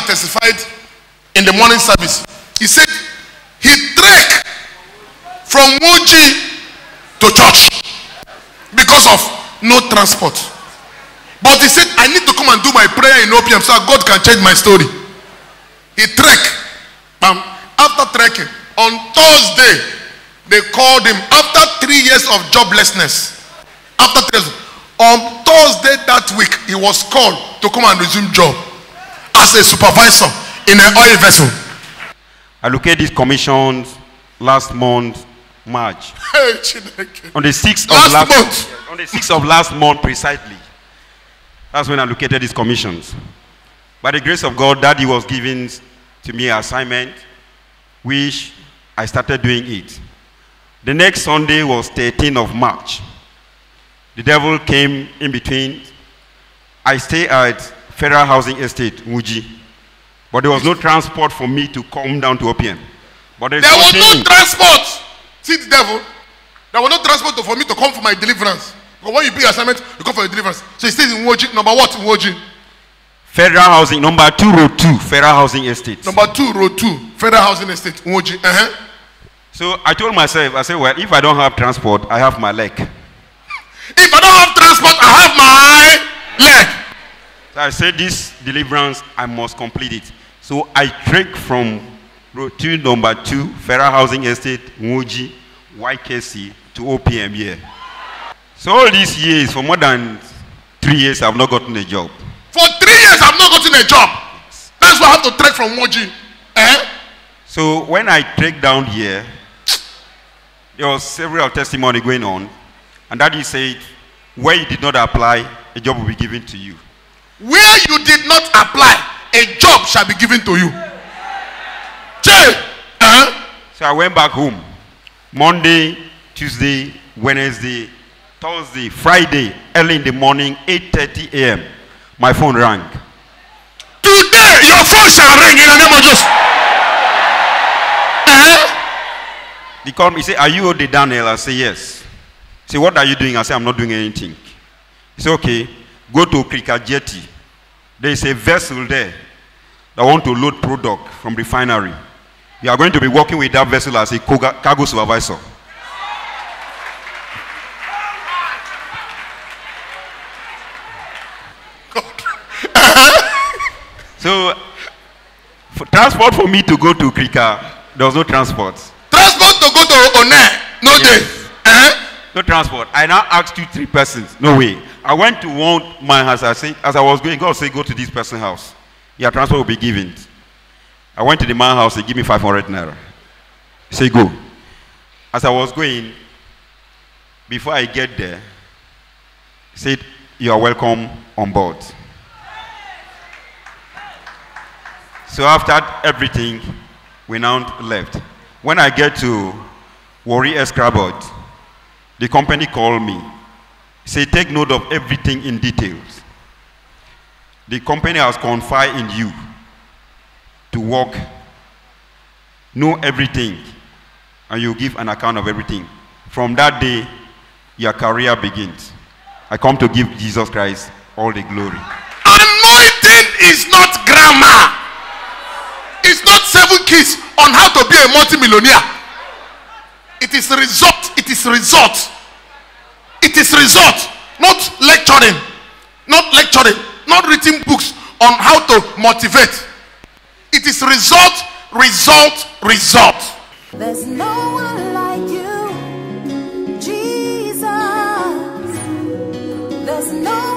testified in the morning service. He said he trekked from Woji to church because of no transport. But he said, I need to come and do my prayer in OPM so God can change my story. He trekked. After trekking, on Thursday, they called him after 3 years of joblessness. After 3 years, on Thursday that week, he was called to come and resume job as a supervisor in an oil vessel. I located these commissions last month, March. On the 6th of last month. On the 6th of last month precisely. That's when I located these commissions. By the grace of God, Daddy was giving to me an assignment, which I started doing it. The next Sunday was 13th of March. The devil came in between. I stay at Federal Housing Estate, Muji. But there was no transport for me to come down to OPM. But there was no transport. See the devil? There was no transport for me to come for my deliverance. But when you bring assignment, you come for your deliverance. So he stays in Woji. Number what in Woji? Federal Housing, number 2, road 2, Federal Housing Estate. Number 2, road 2, Federal Housing Estate, Woji. So I told myself, I said, well, if I don't have transport, I have my leg. If I don't have transport, I have my leg. So I said, this deliverance, I must complete it. So I trekked from road 2, number 2, Federal Housing Estate, Woji, YKC to OPM here. So all these years, for more than 3 years, I've not gotten a job. For 3 years, I've not gotten a job. That's why I have to trek from Woji. So when I trekked down here, there was several testimony going on. And Daddy said, where you did not apply, a job will be given to you. Where you did not apply, a job shall be given to you. So I went back home. Monday, Tuesday, Wednesday, Thursday, Friday, early in the morning, 8:30 a.m. My phone rang. Today, your phone shall ring in the name of Jesus. He called me, he said, are you Ode Daniel? I said, yes. He said, what are you doing? I said, I'm not doing anything. He said, okay, go to Krika Jetty. There is a vessel there that want to load product from refinery. You are going to be working with that vessel as a cargo supervisor. So, for transport for me to go to Krika, there was no transport. Transport to go to One? No yes. Day. No transport. I now asked 2-3 persons. No way. I went to one my house. I said, as I was going, God said, go to this person's house. Your transport will be given. I went to the man's house. He gave me 500 naira. He said, go. As I was going, before I get there, he said, you are welcome on board. So after everything, we now left. When I get to Warri Escrabot, the company called me. Say, take note of everything in details. The company has confided in you to work, know everything, and you give an account of everything. From that day, your career begins. I come to give Jesus Christ all the glory. Anointing is not grammar. It's not 7 keys on how to be a multimillionaire. It is result. It is result. It is result. Not lecturing. Not lecturing. Not reading books on how to motivate. It is result, result, result. There's no one like you, Jesus. There's no